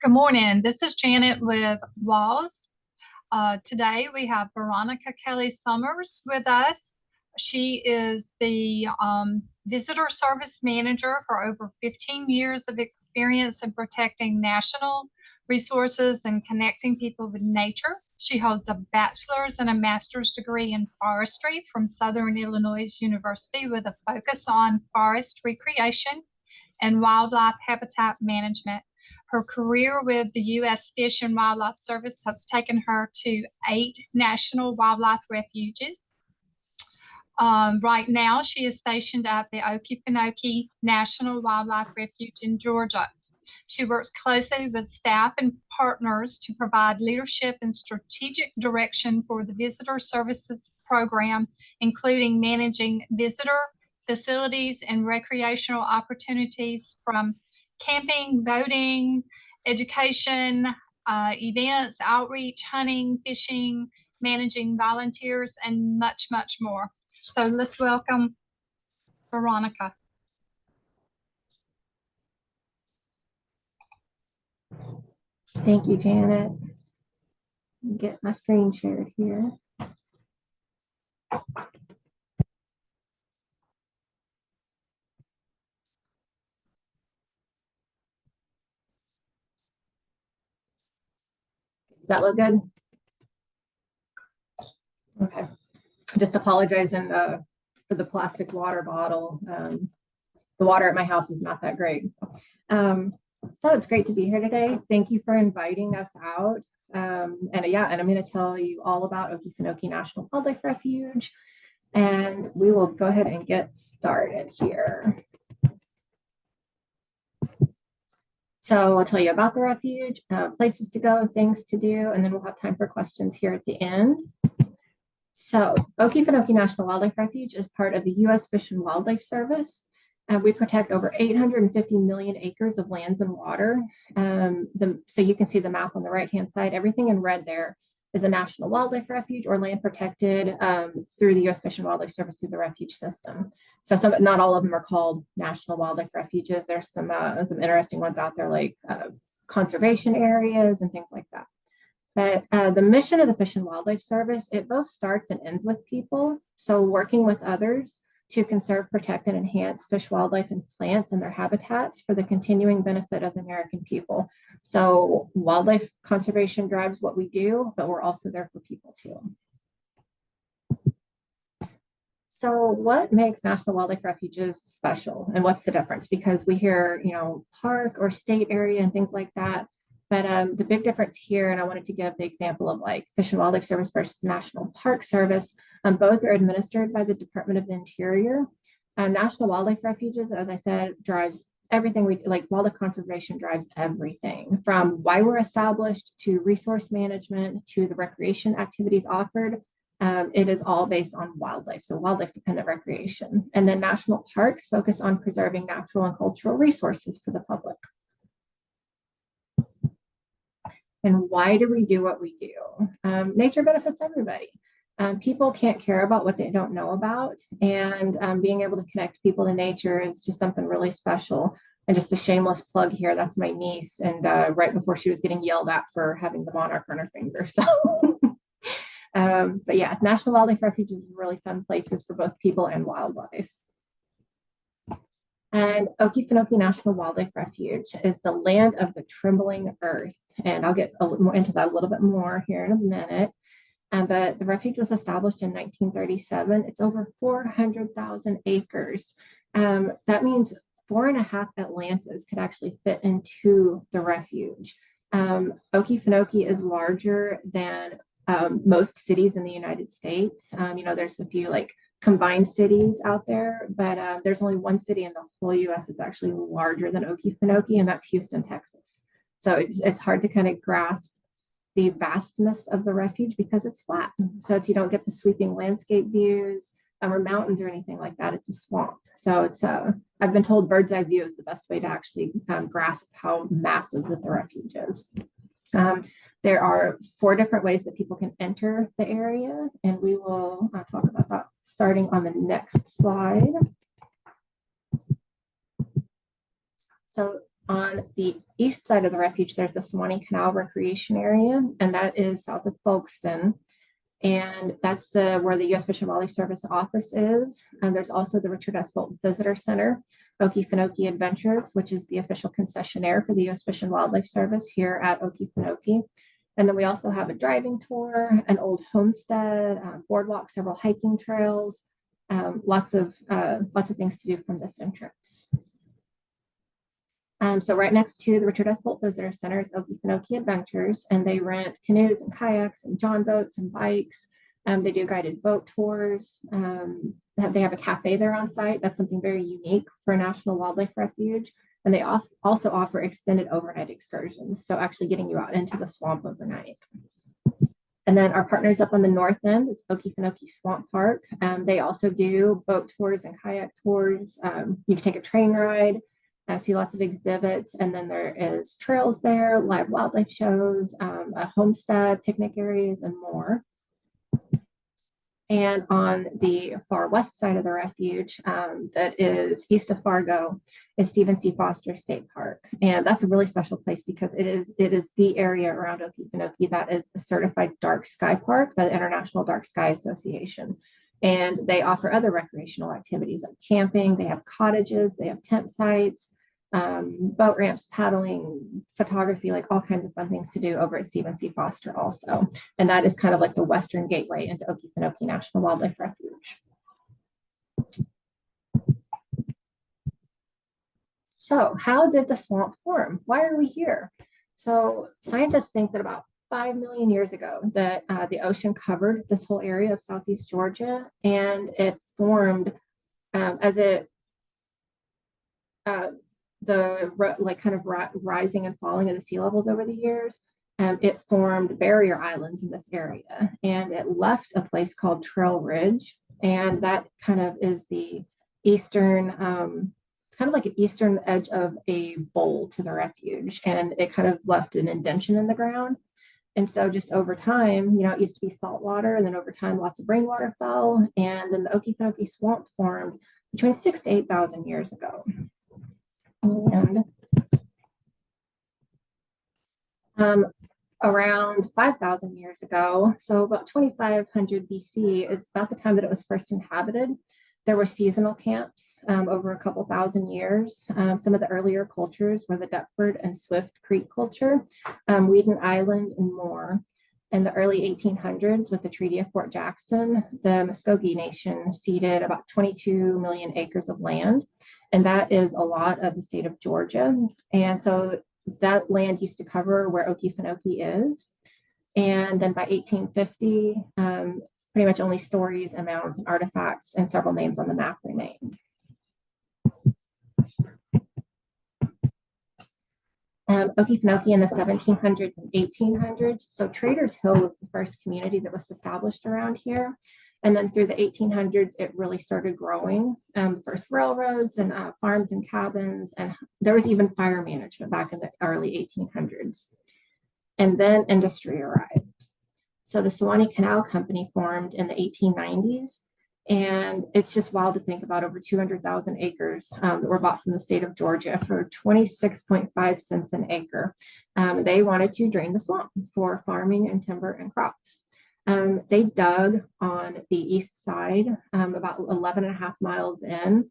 Good morning. This is Janet with WWALS. Today we have Veronica Kelley-Summers with us. She is the Visitor Service Manager for over 15 years of experience in protecting national resources and connecting people with nature. She holds a bachelor's and a master's degree in forestry from Southern Illinois University with a focus on forest recreation and wildlife habitat management. Her career with the U.S. Fish and Wildlife Service has taken her to 8 national wildlife refuges. Right now, she is stationed at the Okefenokee National Wildlife Refuge in Georgia. She works closely with staff and partners to provide leadership and strategic direction for the Visitor Services Program, including managing visitor facilities and recreational opportunities from camping, boating, education, events, outreach, hunting, fishing, managing volunteers, and much, much more. So let's welcome Veronica. Thank you, Janet. Get my screen shared here. Does that look good? Okay. Just apologizing for the plastic water bottle. The water at my house is not that great. So it's great to be here today. Thank you for inviting us out. And I'm going to tell you all about Okefenokee National Wildlife Refuge. And we will go ahead and get started here. So I'll tell you about the refuge, places to go, things to do, and then we'll have time for questions here at the end. So Okefenokee National Wildlife Refuge is part of the U.S. Fish and Wildlife Service. We protect over 850 million acres of lands and water. So you can see the map on the right-hand side. Everything in red there is a national wildlife refuge or land protected through the U.S. Fish and Wildlife Service through the refuge system. So not all of them are called national wildlife refuges. There's some interesting ones out there like conservation areas and things like that. But the mission of the Fish and Wildlife Service, it both starts and ends with people. So working with others to conserve, protect, and enhance fish, wildlife, and plants and their habitats for the continuing benefit of the American people. So wildlife conservation drives what we do, but we're also there for people too. So what makes national wildlife refuges special and what's the difference? Because we hear, park or state area and things like that. But the big difference here, and I wanted to give the example of like Fish and Wildlife Service versus National Park Service, both are administered by the Department of the Interior. National Wildlife Refuges, as I said, drives everything we like. Wildlife conservation drives everything from why we're established to resource management to the recreation activities offered. It is all based on wildlife, so wildlife dependent recreation. And then national parks focus on preserving natural and cultural resources for the public. And why do we do what we do? Nature benefits everybody. People can't care about what they don't know about. And being able to connect people to nature is just something really special. And just a shameless plug here, that's my niece. And right before she was getting yelled at for having the monarch on her finger. So, but yeah, National Wildlife Refuges are really fun places for both people and wildlife. And Okefenokee National Wildlife Refuge is the land of the trembling earth. And I'll get a little more into that a little bit more here in a minute. But the refuge was established in 1937. It's over 400,000 acres. That means 4.5 Atlantas could actually fit into the refuge. Okefenokee is larger than most cities in the United States. There's a few like combined cities out there, but there's only one city in the whole US that's actually larger than Okefenokee, and that's Houston, Texas. So it's hard to kind of grasp the vastness of the refuge because it's flat. So you don't get the sweeping landscape views or mountains or anything like that. It's a swamp. So I've been told bird's eye view is the best way to actually grasp how massive that the refuge is. There are 4 different ways that people can enter the area, and we will talk about that starting on the next slide. So On the east side of the refuge, there's the Suwannee Canal Recreation Area, and that is south of Folkestone. And that's where the U.S. Fish and Wildlife Service office is. And there's also the Richard S. Bolton Visitor Center, Okefenokee Adventures, which is the official concessionaire for the U.S. Fish and Wildlife Service here at Okefenokee. And then we also have a driving tour, an old homestead, boardwalk, several hiking trails, lots of things to do from this entrance. So right next to the Richard S. Bolton Visitor Center is Okefenokee Adventures, and they rent canoes and kayaks and john boats and bikes. They do guided boat tours. They have a cafe there on site. That's something very unique for a National Wildlife Refuge. And they also offer extended overnight excursions, so actually getting you out into the swamp overnight. And then our partners up on the north end is Okefenokee Swamp Park. They also do boat tours and kayak tours. You can take a train ride. See lots of exhibits, and then there is trails there, live wildlife shows, a homestead, picnic areas, and more. And on the far west side of the refuge, that is east of Fargo, is Stephen C. Foster State Park. And that's a really special place because it is the area around Okefenokee that is a certified dark sky park by the International Dark Sky Association. And they offer other recreational activities like camping. They have cottages, they have tent sites, boat ramps, paddling, photography, like all kinds of fun things to do over at Stephen C. Foster also. And that is kind of like the western gateway into Okefenokee National Wildlife Refuge. So how did the swamp form? Why are we here? So scientists think that about 5 million years ago that the ocean covered this whole area of southeast Georgia, and it formed as it rising and falling of the sea levels over the years. It formed barrier islands in this area, and it left a place called Trail Ridge, and that kind of is the eastern, it's kind of like an eastern edge of a bowl to the refuge, and it kind of left an indention in the ground. And so just over time, it used to be salt water, and then over time, lots of rainwater fell, and then the Okefenokee Swamp formed between 6,000 to 8,000 years ago. And around 5,000 years ago, so about 2,500 BC is about the time that it was first inhabited. There were seasonal camps over a couple thousand years. Some of the earlier cultures were the Deptford and Swift Creek culture, Weedon Island, and more. In the early 1800s, with the Treaty of Fort Jackson, the Muskogee Nation ceded about 22 million acres of land, and that is a lot of the state of Georgia. And so that land used to cover where Okefenokee is. And then by 1850, pretty much only stories and mounds and artifacts and several names on the map remained. Okefenokee in the 1700s and 1800s. So Traders Hill was the first community that was established around here. And then through the 1800s, it really started growing. First railroads and farms and cabins, and there was even fire management back in the early 1800s. And then industry arrived. So the Suwannee Canal Company formed in the 1890s. And it's just wild to think about over 200,000 acres that were bought from the state of Georgia for 26.5 cents an acre. They wanted to drain the swamp for farming and timber and crops. They dug on the east side, about 11 and a half miles in,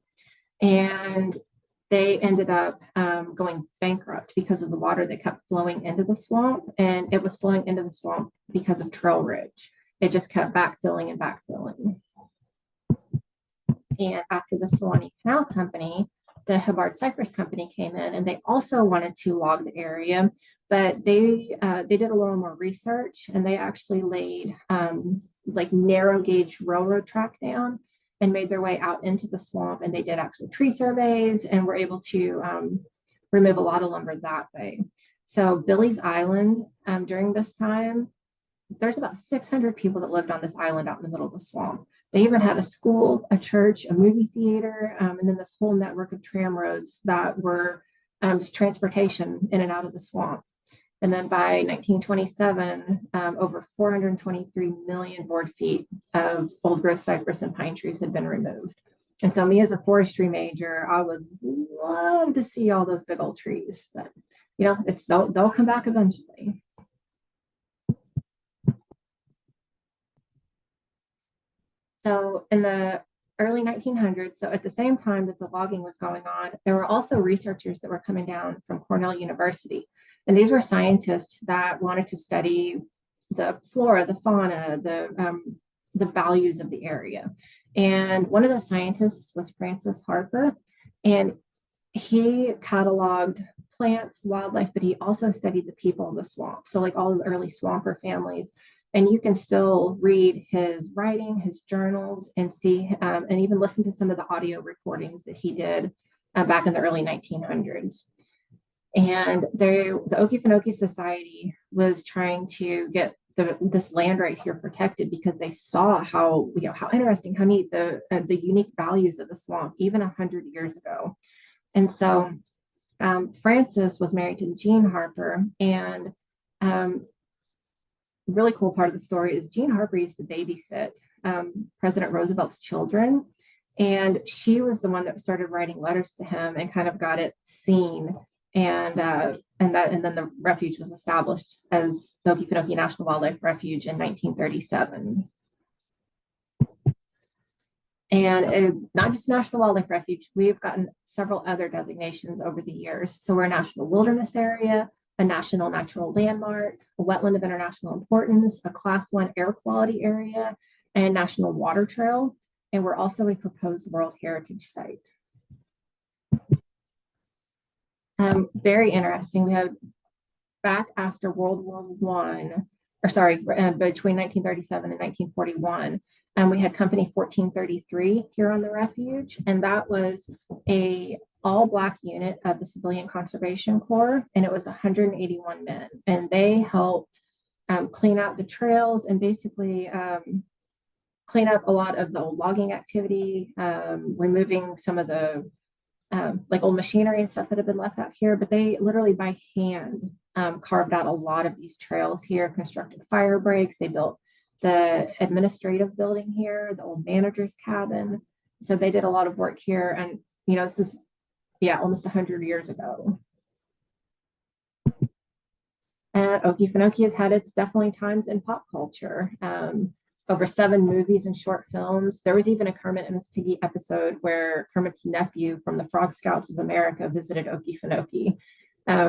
and they ended up going bankrupt because of the water that kept flowing into the swamp, and it was flowing into the swamp because of Trail Ridge. It just kept backfilling and backfilling. And after the Suwannee Canal Company, the Hubbard Cypress Company came in, and they also wanted to log the area, but they did a little more research, and they actually laid like narrow gauge railroad track down and made their way out into the swamp. And they did actual tree surveys and were able to remove a lot of lumber that way. So Billy's Island, during this time, there's about 600 people that lived on this island out in the middle of the swamp. They even had a school, a church, a movie theater, and then this whole network of tram roads that were just transportation in and out of the swamp. And then by 1927, over 423 million board feet of old growth cypress and pine trees had been removed. And so me as a forestry major, I would love to see all those big old trees, but they'll come back eventually. So in the early 1900s, so at the same time that the logging was going on, there were also researchers that were coming down from Cornell University. And these were scientists that wanted to study the flora, the fauna, the values of the area. And one of those scientists was Francis Harper. And he cataloged plants, wildlife, but he also studied the people of the swamp. So like all the early swamper families. And you can still read his writing, his journals, and see, and even listen to some of the audio recordings that he did back in the early 1900s. And the Okefenokee Society was trying to get this land right here protected because they saw how interesting, how neat the unique values of the swamp even 100 years ago. And so Francis was married to Jean Harper, and really cool part of the story is Jean Harper used to babysit President Roosevelt's children, and she was the one that started writing letters to him and kind of got it seen. And then the refuge was established as the Okefenokee National Wildlife Refuge in 1937. And not just National Wildlife Refuge, we've gotten several other designations over the years. So we're a national wilderness area, a national natural landmark, a wetland of international importance, a class 1 air quality area, and national water trail. And we're also a proposed World Heritage Site. Very interesting. We have back after World War I, between 1937 and 1941, we had Company 1433 here on the refuge, and that was a all-Black unit of the Civilian Conservation Corps, and it was 181 men, and they helped clean out the trails and basically clean up a lot of the old logging activity, removing some of the like old machinery and stuff that have been left out here, but they literally by hand carved out a lot of these trails here, constructed fire breaks. They built the administrative building here, the old manager's cabin. So they did a lot of work here. And, this is, almost 100 years ago. And Okefenokee has had its definitely times in pop culture. Over 7 movies and short films. There was even a Kermit and Miss Piggy episode where Kermit's nephew from the Frog Scouts of America visited Okefenokee.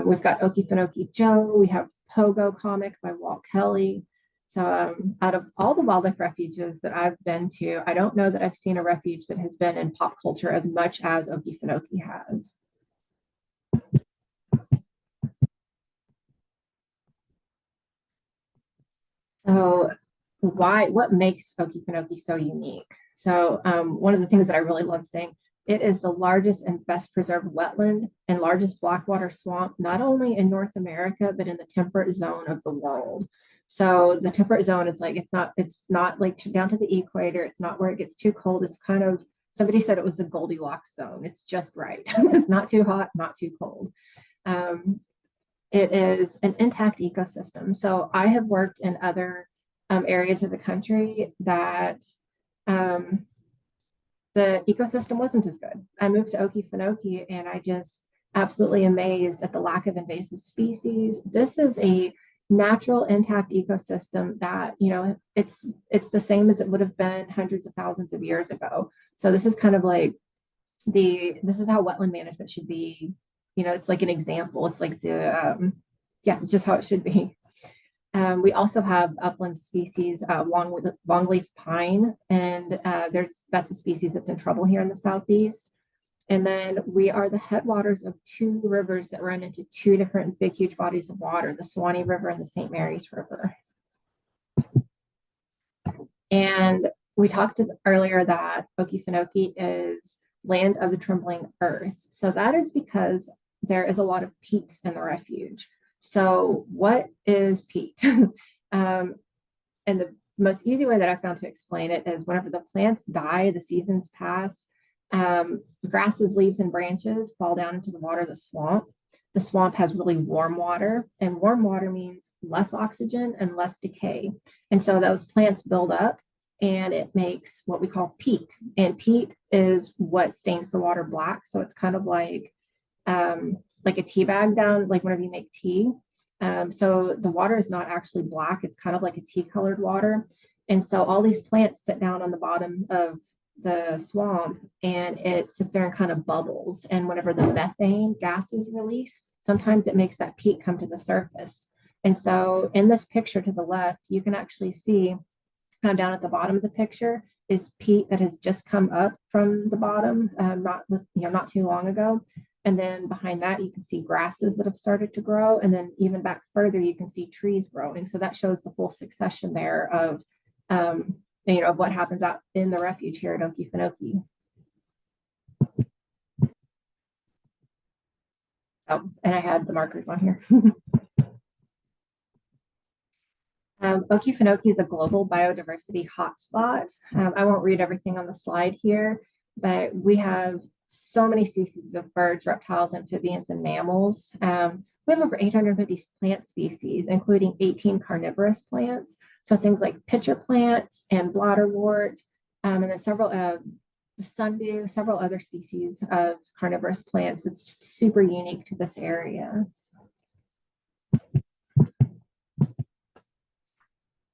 We've got Okefenokee Joe. We have Pogo comic by Walt Kelly. So out of all the wildlife refuges that I've been to, I don't know that I've seen a refuge that has been in pop culture as much as Okefenokee has. So what makes Okefenokee so unique? So one of the things that I really love saying, it is the largest and best preserved wetland and largest blackwater swamp, not only in North America, but in the temperate zone of the world. So the temperate zone is like, it's not like down to the equator. It's not where it gets too cold. It's kind of, somebody said it was the Goldilocks zone. It's just right. It's not too hot, not too cold. It is an intact ecosystem. So I have worked in other areas of the country that the ecosystem wasn't as good. I moved to Okefenokee and I just absolutely amazed at the lack of invasive species. This is a natural intact ecosystem that, it's the same as it would have been hundreds of thousands of years ago. So this is kind of like this is how wetland management should be. It's like an example. It's like it's just how it should be. We also have upland species, longleaf pine, and that's a species that's in trouble here in the Southeast. And then we are the headwaters of 2 rivers that run into 2 different big, huge bodies of water, the Suwannee River and the St. Mary's River. And we talked earlier that Okefenokee is land of the trembling earth. So that is because there is a lot of peat in the refuge. So what is peat? And the most easy way that I found to explain it is whenever the plants die, the seasons pass, grasses, leaves, and branches fall down into the water of the swamp. The swamp has really warm water, and warm water means less oxygen and less decay. And so those plants build up and it makes what we call peat. And peat is what stains the water black. So it's kind of like a tea bag down, like whenever you make tea. So the water is not actually black. It's kind of like a tea colored water. And so all these plants sit down on the bottom of the swamp and it sits there and kind of bubbles. And whenever the methane gas is released, sometimes it makes that peat come to the surface. And so in this picture to the left, you can actually see down at the bottom of the picture is peat that has just come up from the bottom, not too long ago. And then behind that, you can see grasses that have started to grow. And then even back further, you can see trees growing. So that shows the full succession there of, of what happens out in the refuge here at Okefenokee. Oh, and I had the markers on here. Okefenokee is a global biodiversity hotspot. I won't read everything on the slide here, but we have so many species of birds, reptiles, amphibians, and mammals. We have over 850 plant species, including 18 carnivorous plants. So things like pitcher plant and bladderwort, and then several sundew, several other species of carnivorous plants. It's just super unique to this area.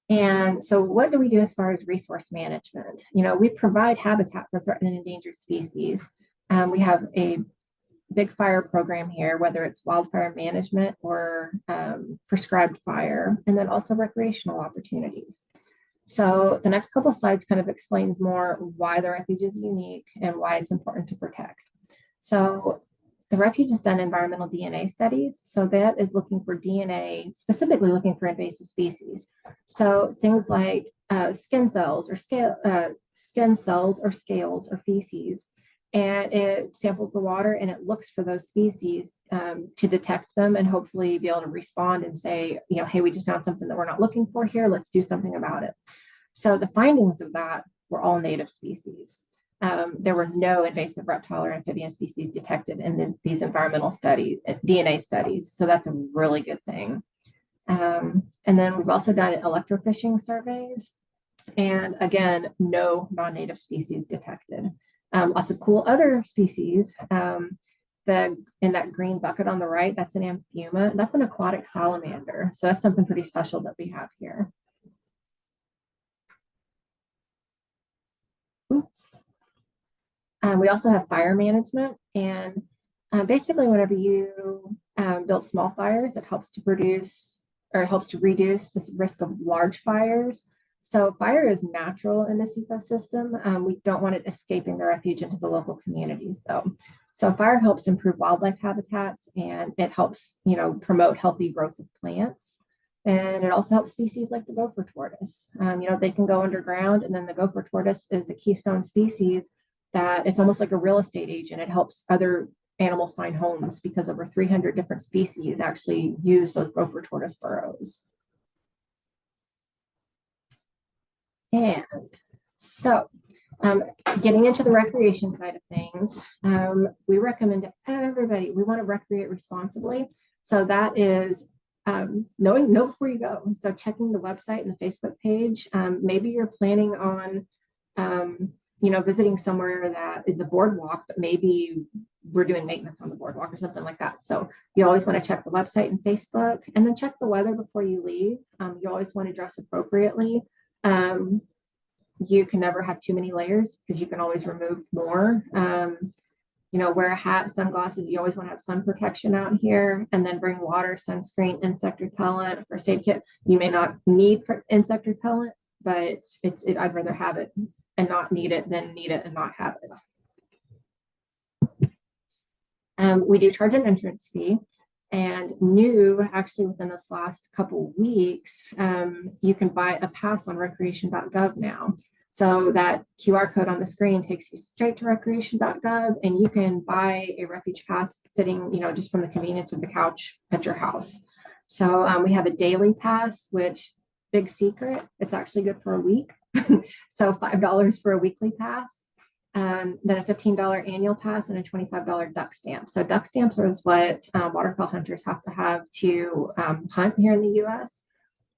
And so what do we do as far as resource management? We provide habitat for threatened and endangered species. We have a big fire program here, whether it's wildfire management or prescribed fire, and then also recreational opportunities. So the next couple of slides kind of explains more why the refuge is unique and why it's important to protect. So the refuge has done environmental DNA studies. So that is looking for DNA, specifically looking for invasive species. So things like skin cells or scales or feces. And it samples the water and it looks for those species to detect them and hopefully be able to respond and say, hey, we just found something that we're not looking for here. Let's do something about it. So the findings of that were all native species. There were no invasive reptile or amphibian species detected in these environmental studies, DNA studies. So that's a really good thing. And then we've also done electrofishing surveys. And again, no non-native species detected. Lots of cool other species. In that green bucket on the right, that's an amphuma. That's an aquatic salamander. So that's something pretty special that we have here. Oops. We also have fire management. And basically, whenever you build small fires, it helps to reduce the risk of large fires. So fire is natural in this ecosystem. We don't want it escaping the refuge into the local communities, though. So fire helps improve wildlife habitats and it helps, promote healthy growth of plants. And it also helps species like the gopher tortoise. They can go underground, and then the gopher tortoise is a keystone species that it's almost like a real estate agent. It helps other animals find homes because over 300 different species actually use those gopher tortoise burrows. And so getting into the recreation side of things, we recommend to everybody, we want to recreate responsibly. So that is know before you go. So checking the website and the Facebook page. Maybe you're planning on, visiting somewhere that is the boardwalk, but maybe we're doing maintenance on the boardwalk or something like that. So you always want to check the website and Facebook, and then check the weather before you leave. You always want to dress appropriately. You can never have too many layers because you can always remove more. Wear a hat, sunglasses. You always want to have sun protection out here, and then bring water, sunscreen, insect repellent, first aid kit. You may not need for insect repellent, but I'd rather have it and not need it than need it and not have it. We do charge an entrance fee. And new, actually within this last couple weeks, you can buy a pass on recreation.gov now. So that QR code on the screen takes you straight to recreation.gov, and you can buy a refuge pass sitting, just from the convenience of the couch at your house. So we have a daily pass, which, big secret, it's actually good for a week. So $5 for a weekly pass. Then a $15 annual pass and a $25 duck stamp. So duck stamps is what waterfowl hunters have to hunt here in the US.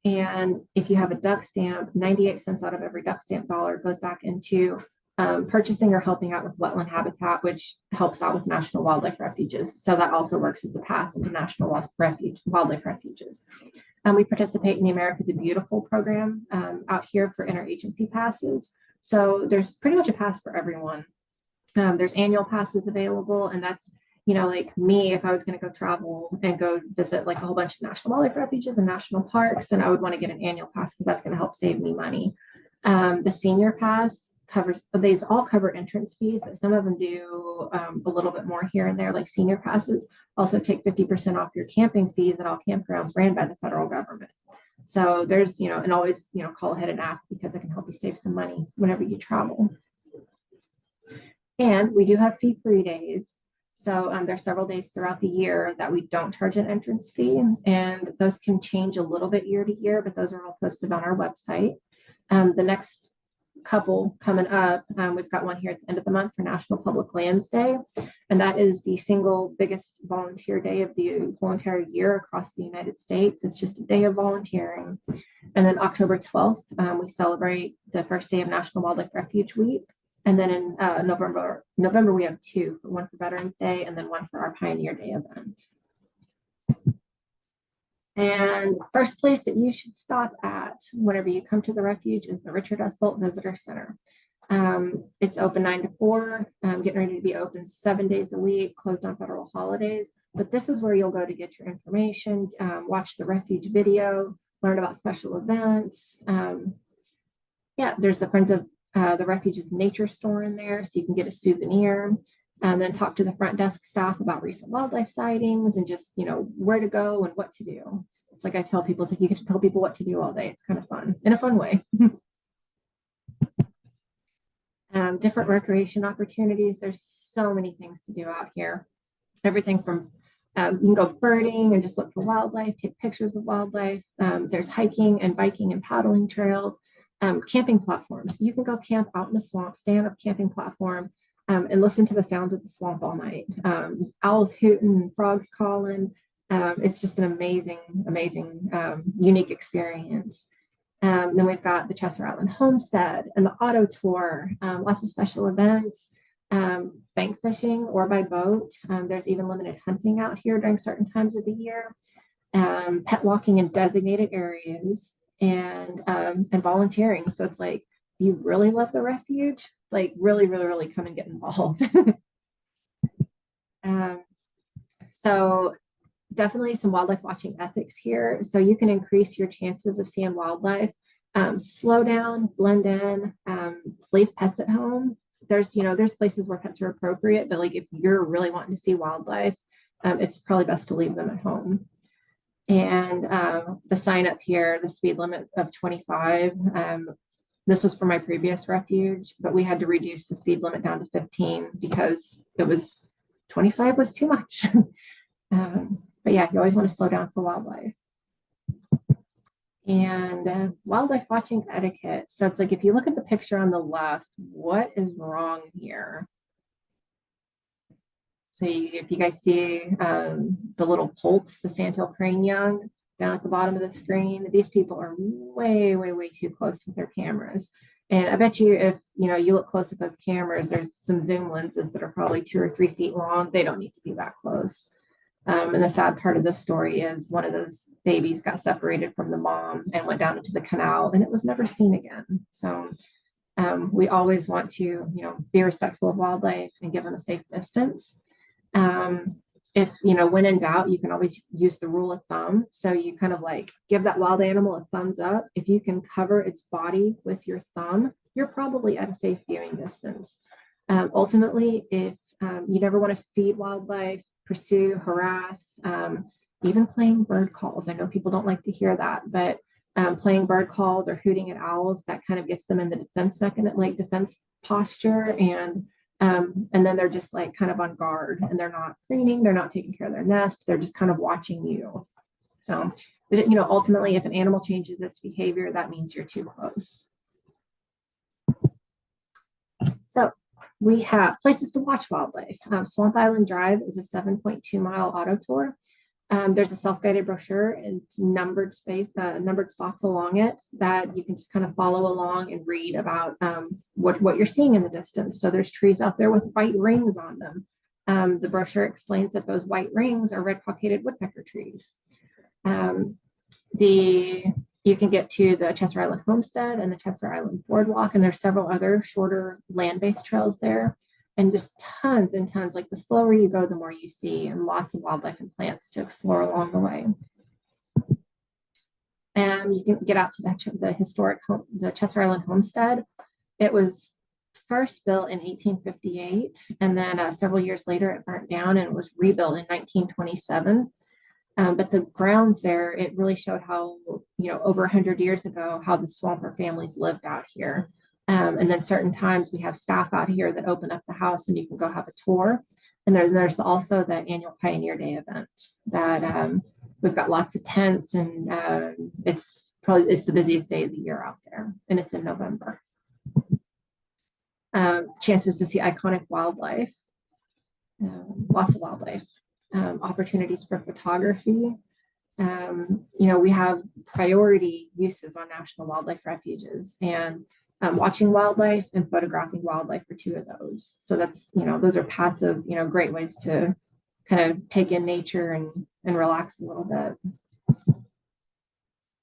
And if you have a duck stamp, 98 cents out of every duck stamp dollar goes back into purchasing or helping out with wetland habitat, which helps out with national wildlife refuges. So that also works as a pass into national wildlife refuges. We participate in the America the Beautiful program out here for interagency passes. So there's pretty much a pass for everyone. There's annual passes available, and that's, like me, if I was going to go travel and go visit like a whole bunch of national wildlife refuges and national parks, then I would want to get an annual pass because that's going to help save me money. The senior pass covers, these all cover entrance fees, but some of them do a little bit more here and there. Like senior passes also take 50% off your camping fees at all campgrounds ran by the federal government. So there's, and always, call ahead and ask because it can help you save some money whenever you travel. And we do have fee-free days. So there's several days throughout the year that we don't charge an entrance fee, and those can change a little bit year to year, but those are all posted on our website. The next couple coming up, we've got one here at the end of the month for National Public Lands Day, and that is the single biggest volunteer day of the whole entire year across the United States. It's just a day of volunteering. And then October 12th, we celebrate the first day of National Wildlife Refuge Week. And then in November, we have two, one for Veterans Day and then one for our Pioneer Day event. And first place that you should stop at whenever you come to the refuge is the Richard S. Bolt Visitor Center. It's open 9 to 4, getting ready to be open 7 days a week, closed on federal holidays. But this is where you'll go to get your information, watch the refuge video, learn about special events. Yeah, there's the Friends of the Refuge's nature store in there, so you can get a souvenir, and then talk to the front desk staff about recent wildlife sightings and just, where to go and what to do. It's like I tell people, it's like you get to tell people what to do all day. It's kind of fun in a fun way. Different recreation opportunities. There's so many things to do out here. Everything from you can go birding and just look for wildlife, take pictures of wildlife. There's hiking and biking and paddling trails. Camping platforms. You can go camp out in the swamp, stay on a camping platform, and listen to the sounds of the swamp all night. Owls hooting, frogs calling. It's just an amazing, unique experience. Then we've got the Chester Island Homestead and the auto tour, lots of special events, bank fishing or by boat. There's even limited hunting out here during certain times of the year, pet walking in designated areas, and volunteering. So it's like, you really love the refuge, like really come and get involved. So definitely some wildlife watching ethics here. So you can increase your chances of seeing wildlife. Slow down, blend in, leave pets at home. There's places where pets are appropriate, but like if you're really wanting to see wildlife, it's probably best to leave them at home. And the sign up here, the speed limit of 25. This was for my previous refuge, but we had to reduce the speed limit down to 15 because it was 25 was too much. But yeah, you always want to slow down for wildlife. And wildlife watching etiquette. So it's like, if you look at the picture on the left, what is wrong here? So if you guys see the little poults, the sandhill crane young down at the bottom of the screen, these people are way too close with their cameras. And I bet you if you look close at those cameras, there's some zoom lenses that are probably 2 or 3 feet long. They don't need to be that close. And the sad part of this story is one of those babies got separated from the mom and went down into the canal, and it was never seen again. So we always want to, be respectful of wildlife and give them a safe distance. If, when in doubt, you can always use the rule of thumb. So you kind of like give that wild animal a thumbs up. If you can cover its body with your thumb, you're probably at a safe viewing distance. Ultimately, if you never want to feed wildlife, pursue, harass, even playing bird calls. I know people don't like to hear that, but playing bird calls or hooting at owls, that kind of gets them in the defense mechanism, like defense posture. And then they're just like kind of on guard, and they're not preening, they're not taking care of their nest, they're just kind of watching you. So, ultimately, if an animal changes its behavior, that means you're too close. So we have places to watch wildlife. Swamp Island Drive is a 7.2 mile auto tour. There's a self-guided brochure and numbered numbered spots along it that you can just kind of follow along and read about what you're seeing in the distance. So there's trees out there with white rings on them. The brochure explains that those white rings are red-cockaded woodpecker trees. You can get to the Chester Island Homestead and the Chester Island Boardwalk, and there's several other shorter land-based trails there, and just tons and tons. Like the slower you go, the more you see, and lots of wildlife and plants to explore along the way. And you can get out to the historic the Chester Island Homestead. It was first built in 1858, and then several years later it burnt down and was rebuilt in 1927. But the grounds there, it really showed how, over 100 years ago, how the Swamper families lived out here. And then certain times we have staff out here that open up the house and you can go have a tour. And there's also the annual Pioneer Day event that we've got lots of tents, and it's the busiest day of the year out there, and it's in November. Chances to see iconic wildlife, lots of wildlife. Opportunities for photography. We have priority uses on national wildlife refuges, and watching wildlife and photographing wildlife are two of those. So that's, those are passive, great ways to kind of take in nature and relax a little bit.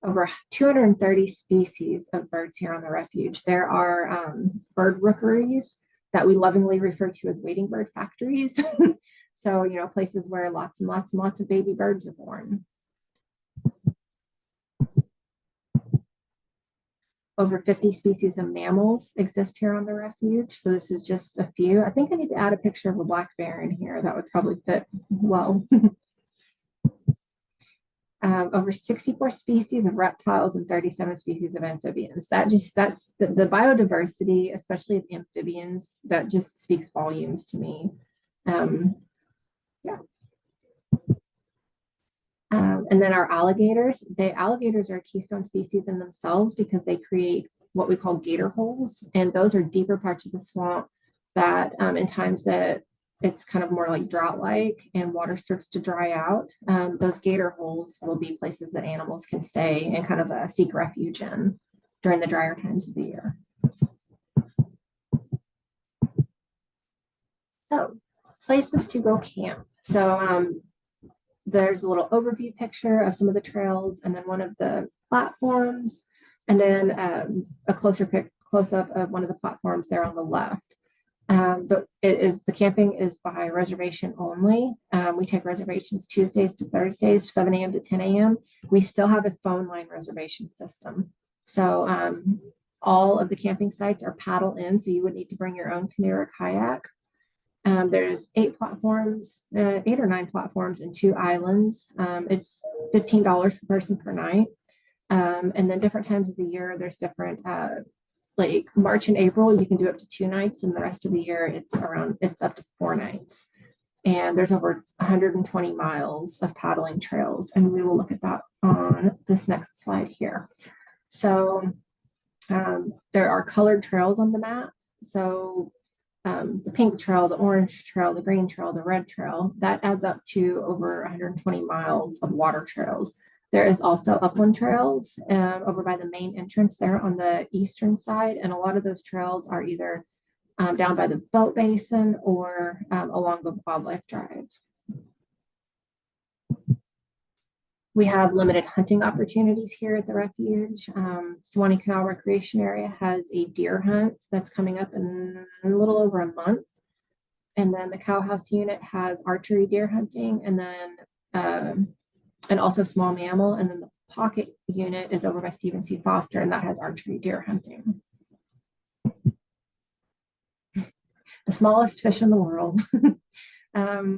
Over 230 species of birds here on the refuge. There are bird rookeries that we lovingly refer to as waiting bird factories. So, places where lots and lots and lots of baby birds are born. Over 50 species of mammals exist here on the refuge. So this is just a few. I think I need to add a picture of a black bear in here. That would probably fit well. Over 64 species of reptiles and 37 species of amphibians. That's the biodiversity, especially of amphibians, that just speaks volumes to me. And then our alligators. Alligators are a keystone species in themselves because they create what we call gator holes, and those are deeper parts of the swamp that in times that it's kind of more like drought-like and water starts to dry out, those gator holes will be places that animals can stay and kind of seek refuge in during the drier times of the year. So, places to go camp. So there's a little overview picture of some of the trails, and then one of the platforms, and then a close-up of one of the platforms there on the left. But the camping is by reservation only. We take reservations Tuesdays to Thursdays, 7 a.m. to 10 a.m. We still have a phone line reservation system. So all of the camping sites are paddle in, so you would need to bring your own canoe or kayak. There's 8 or 9 platforms and 2 islands. It's $15 per person per night. And then different times of the year, there's different, like March and April, you can do up to 2 nights, and the rest of the year it's up to 4 nights. And there's over 120 miles of paddling trails, and we will look at that on this next slide here. So there are colored trails on the map. So the pink trail, the orange trail, the green trail, the red trail, that adds up to over 120 miles of water trails. There is also upland trails over by the main entrance there on the eastern side, and a lot of those trails are either down by the boat basin or along the wildlife drives. We have limited hunting opportunities here at the refuge. Suwannee Canal Recreation Area has a deer hunt that's coming up in a little over a month. And then the Cow House unit has archery deer hunting, and then and also small mammal. And then the pocket unit is over by Stephen C. Foster, and that has archery deer hunting. The smallest fish in the world.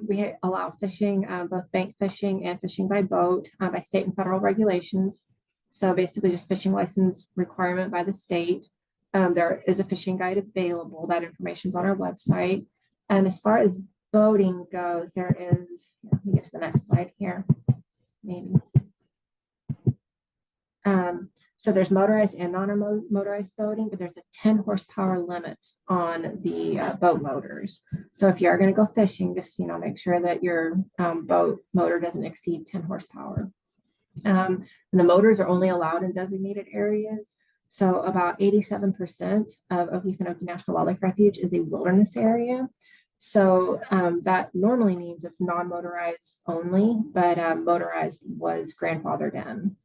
We allow fishing, both bank fishing and fishing by boat by state and federal regulations. So basically just fishing license requirement by the state. There is a fishing guide available. That information is on our website. And as far as boating goes, there is, let me get to the next slide here, maybe. So there's motorized and non-motorized boating, but there's a 10 horsepower limit on the boat motors. So if you are going to go fishing, just make sure that your boat motor doesn't exceed 10 horsepower. And the motors are only allowed in designated areas. So about 87% of Okefenokee National Wildlife Refuge is a wilderness area. So that normally means it's non-motorized only, but motorized was grandfathered in.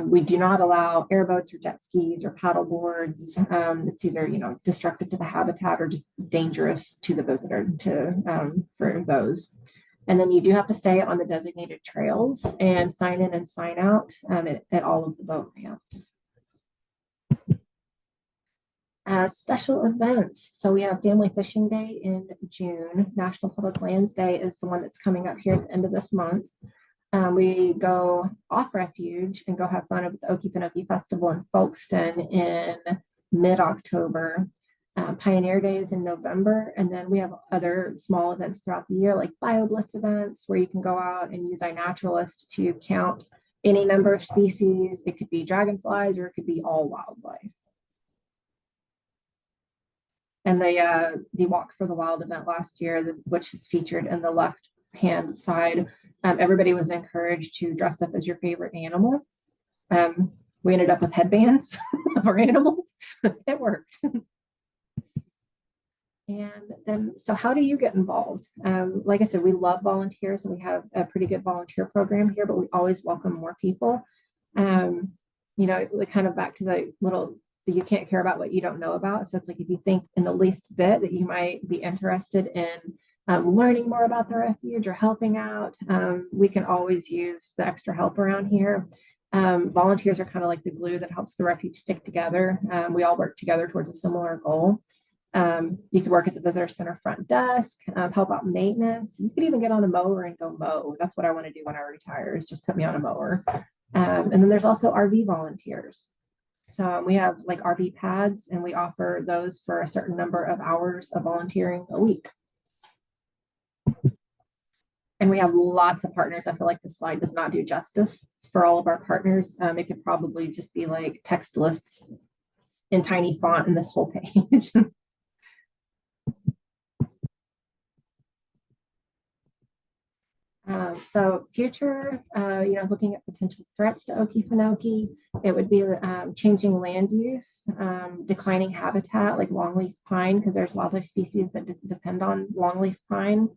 We do not allow airboats or jet skis or paddle boards. It's either destructive to the habitat or just dangerous to the visitor for those. And then you do have to stay on the designated trails and sign in and sign out at all of the boat ramps. Special events. So we have Family Fishing Day in June. National Public Lands Day is the one that's coming up here at the end of this month. We go off refuge and go have fun at the Okefenokee Festival in Folkestone in mid-October. Pioneer Day is in November, and then we have other small events throughout the year, like BioBlitz events, where you can go out and use iNaturalist to count any number of species. It could be dragonflies, or it could be all wildlife. And the Walk for the Wild event last year, which is featured in the left-hand side, everybody was encouraged to dress up as your favorite animal. We ended up with headbands of our animals. It worked. And then, so how do you get involved? Like I said, we love volunteers, and we have a pretty good volunteer program here, but we always welcome more people. Kind of back to the little, you can't care about what you don't know about. So it's like, if you think in the least bit that you might be interested in learning more about the refuge or helping out, we can always use the extra help around here. Volunteers are kind of like the glue that helps the refuge stick together. We all work together towards a similar goal. You could work at the visitor center front desk, help out maintenance. You could even get on a mower and go mow. That's what I want to do when I retire, is just put me on a mower. And then there's also RV volunteers. So we have like RV pads, and we offer those for a certain number of hours of volunteering a week. And we have lots of partners. I feel like the slide does not do justice for all of our partners. It could probably just be like text lists in tiny font in this whole page. So future, looking at potential threats to Okefenokee, it would be changing land use, declining habitat like longleaf pine, because there's wildlife species that depend on longleaf pine,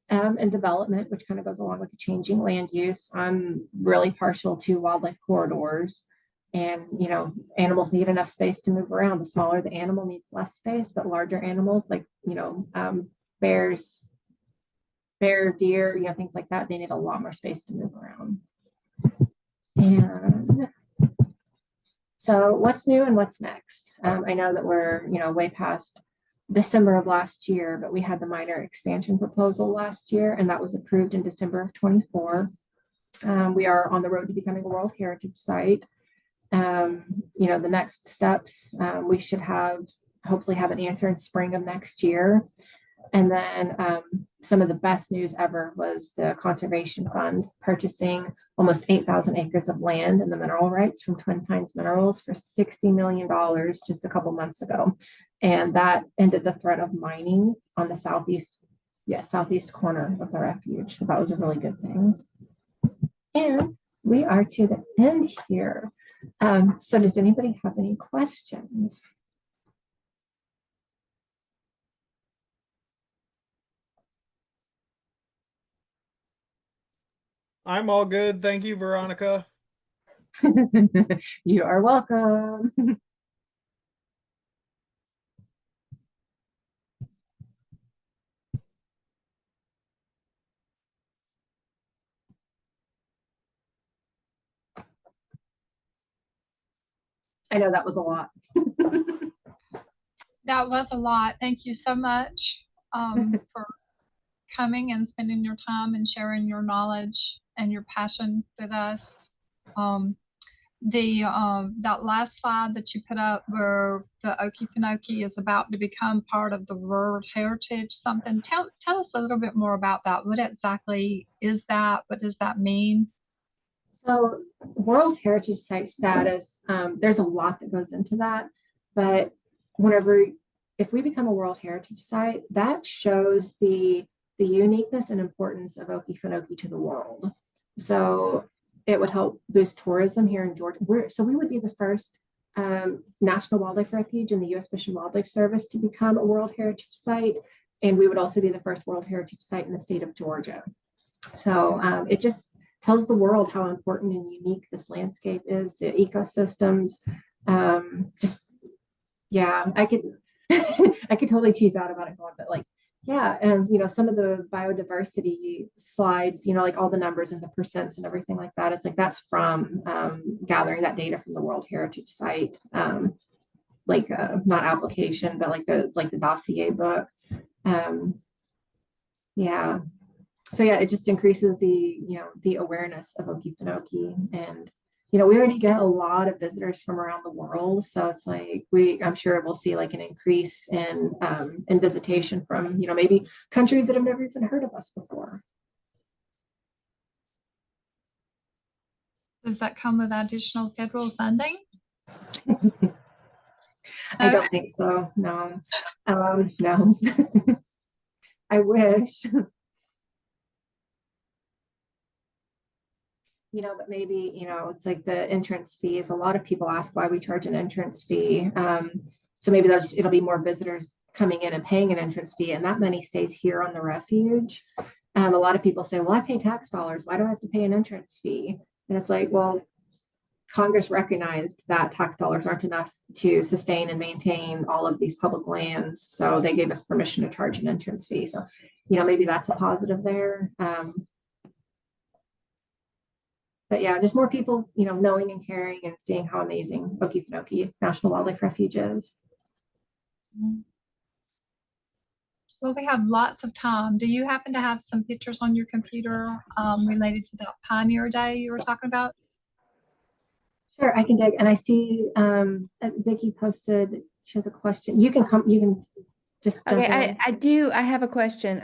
and development, which kind of goes along with the changing land use. I'm really partial to wildlife corridors, and animals need enough space to move around. The smaller the animal needs less space, but larger animals like bears, deer, things like that, they need a lot more space to move around. And so what's new and what's next? I know that we're, way past December of last year, but we had the minor expansion proposal last year, and that was approved in December of 24. We are on the road to becoming a World Heritage Site. The next steps, we should hopefully have an answer in spring of next year. And then some of the best news ever was the Conservation Fund purchasing almost 8,000 acres of land in the mineral rights from Twin Pines Minerals for $60 million just a couple months ago. And that ended the threat of mining on the southeast corner of the refuge. So that was a really good thing. And we are to the end here. So does anybody have any questions? I'm all good. Thank you, Veronica. You are welcome. I know that was a lot. That was a lot. Thank you so much for coming and spending your time and sharing your knowledge and your passion with us. That last slide that you put up where the Okefenokee is about to become part of the World Heritage something. Tell us a little bit more about that. What exactly is that? What does that mean? So World Heritage Site status, there's a lot that goes into that, but whenever, if we become a World Heritage Site, that shows the uniqueness and importance of Okefenokee to the world. So it would help boost tourism here in Georgia. So we would be the first National Wildlife Refuge in the U.S. Fish and Wildlife Service to become a World Heritage Site, and we would also be the first World Heritage Site in the state of Georgia. So it just tells the world how important and unique this landscape is, the ecosystems. Just yeah, I could I could totally cheese out about it going, but like yeah, and some of the biodiversity slides, like all the numbers and the percents and everything like that. It's like that's from gathering that data from the World Heritage Site, like not application, but like the dossier book. Yeah, so yeah, it just increases the awareness of Okefenokee. And we already get a lot of visitors from around the world, so it's like I'm sure we'll see like an increase in visitation from maybe countries that have never even heard of us before. Does that come with additional federal funding? I don't think so. No, no. I wish. But maybe, it's like the entrance fees. A lot of people ask why we charge an entrance fee. So maybe it'll be more visitors coming in and paying an entrance fee, and that money stays here on the refuge. A lot of people say, well, I pay tax dollars. Why do I have to pay an entrance fee? And it's like, well, Congress recognized that tax dollars aren't enough to sustain and maintain all of these public lands. So they gave us permission to charge an entrance fee. So, maybe that's a positive there. But yeah, just more people, knowing and caring and seeing how amazing Okefenokee National Wildlife Refuge is. Well, we have lots of time. Do you happen to have some pictures on your computer related to that Pioneer Day you were talking about? Sure, I can dig. And I see Vicki posted, she has a question. You can just jump in. I do. I have a question.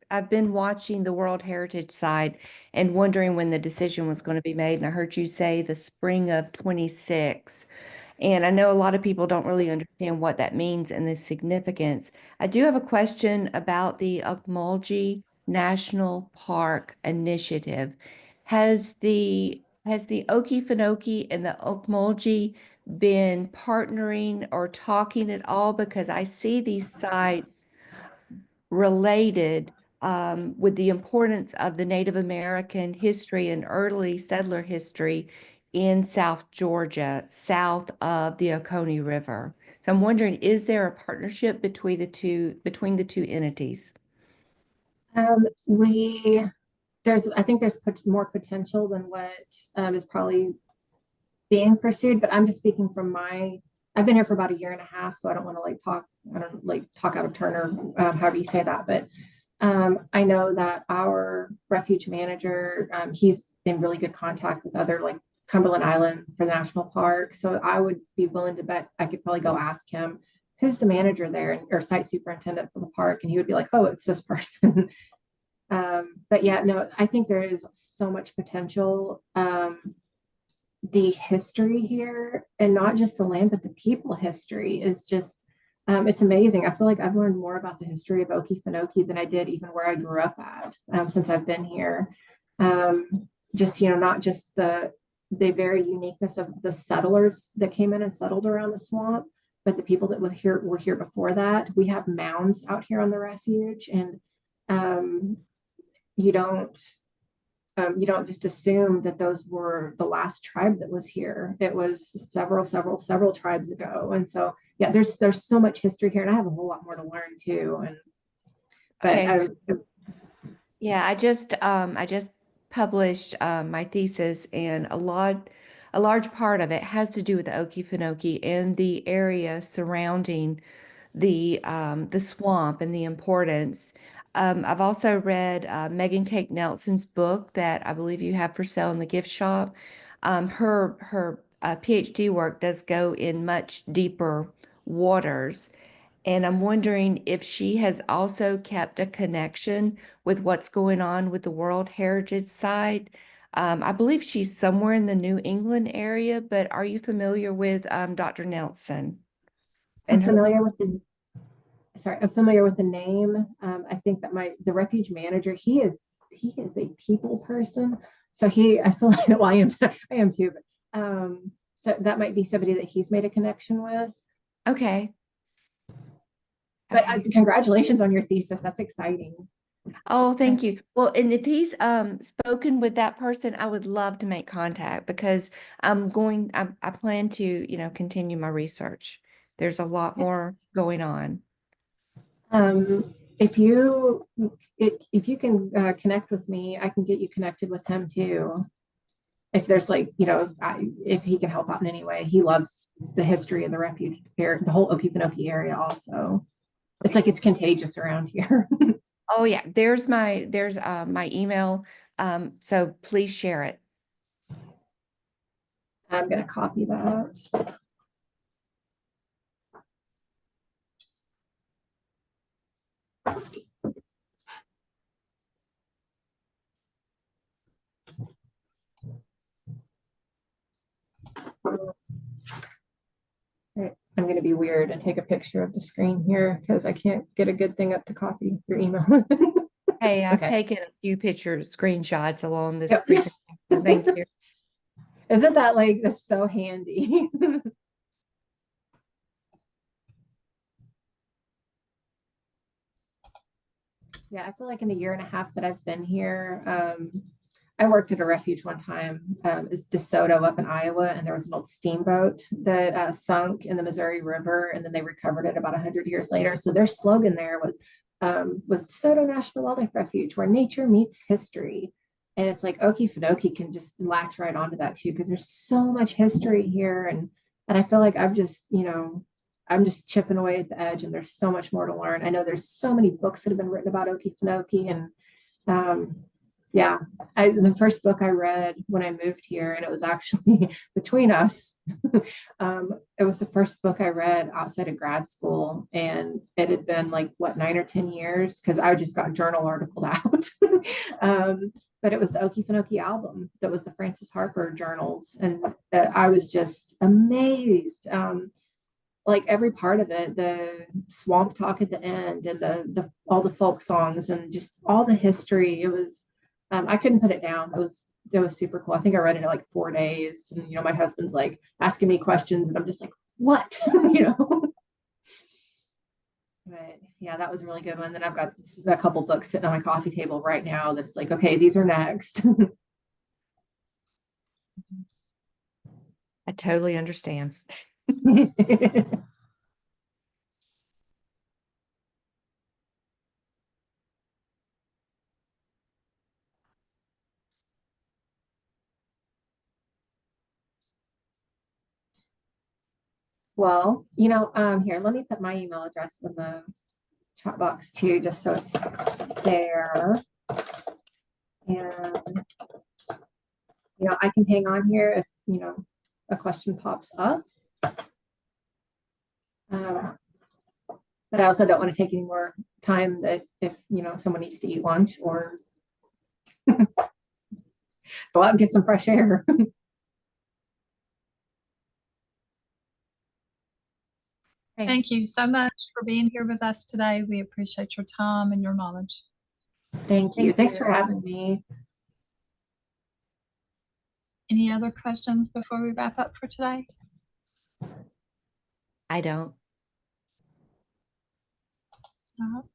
I've been watching the World Heritage side and wondering when the decision was going to be made. And I heard you say the spring of 26. And I know a lot of people don't really understand what that means and the significance. I do have a question about the Okmulgee National Park Initiative. Has the Okefenokee and the Okmulgee been partnering or talking at all? Because I see these sites related with the importance of the Native American history and early settler history in South Georgia, south of the Oconee River. So I'm wondering, is there a partnership between the two entities? I think there's more potential than what is probably being pursued, but I'm just speaking from I've been here for about a year and a half, so I don't want to talk out of turn or however you say that, but I know that our refuge manager, he's in really good contact with other like Cumberland Island for the national park. So I would be willing to bet I could probably go ask him, who's the manager there or site superintendent for the park? And he would be like, oh, it's this person. But yeah, no, I think there is so much potential. The history here, and not just the land, but the people history is just, it's amazing. I feel like I've learned more about the history of Okefenokee than I did even where I grew up at since I've been here. Just, not just the very uniqueness of the settlers that came in and settled around the swamp, but the people that were here before that. We have mounds out here on the refuge, and you don't just assume that those were the last tribe that was here. It was several tribes ago. And so, yeah, there's so much history here, and I have a whole lot more to learn too. Okay. Yeah, I just published my thesis, and a large part of it has to do with the Okefenokee and the area surrounding the swamp and the importance. I've also read Megan Cake Nelson's book that I believe you have for sale in the gift shop. Her PhD work does go in much deeper waters. And I'm wondering if she has also kept a connection with what's going on with the World Heritage site. I believe she's somewhere in the New England area, but are you familiar with Dr. Nelson? I'm And her, familiar with I'm familiar with the name. I think that the refuge manager, he is a people person. So I feel like, well, I am too, but so that might be somebody that he's made a connection with. okay. But Okay. congratulations on your thesis. That's exciting. Oh, thank you. Well, and if he's spoken with that person, I would love to make contact because I plan to, continue my research. There's a lot more going on. If you can connect with me, I can get you connected with him too. If there's if he can help out in any way, he loves the history of the refuge area, the whole Okefenokee area also. It's like it's contagious around here. Oh yeah, there's my email. So please share it. I'm gonna copy that. Right. I'm going to be weird and take a picture of the screen here because I can't get a good thing up to copy your email. Hey, I've Okay. taken a few pictures, screenshots along this Yep. presentation. Thank you. Isn't that that's so handy? Yeah, I feel like in the year and a half that I've been here, I worked at a refuge one time. It's DeSoto up in Iowa, and there was an old steamboat that sunk in the Missouri River, and then they recovered it about 100 years later. So their slogan there was DeSoto National Wildlife Refuge, where nature meets history. And it's like Okefenokee can just latch right onto that too, because there's so much history here, and I feel like I'm just chipping away at the edge, and there's so much more to learn. I know there's so many books that have been written about Okefenokee, and yeah, the first book I read when I moved here, and it was actually between us. It was the first book I read outside of grad school, and it had been like 9 or 10 years because I just got journal articled out. But it was the Okefenokee album that was the Francis Harper journals, and I was just amazed. Like every part of it, the swamp talk at the end, and the all the folk songs, and just all the history. It was I couldn't put it down. It was super cool. I think I read it in like 4 days, and my husband's like asking me questions, and I'm just like, what? But yeah, that was a really good one. Then I've got a couple books sitting on my coffee table right now that's like, okay, these are next. I totally understand. Well, here, let me put my email address in the chat box too, just so it's there. And, I can hang on here if, a question pops up. But I also don't want to take any more time that if, someone needs to eat lunch or go out and get some fresh air. Thank you so much for being here with us today. We appreciate your time and your knowledge. Thank you. Thanks for having me. Any other questions before we wrap up for today? I don't. Stop.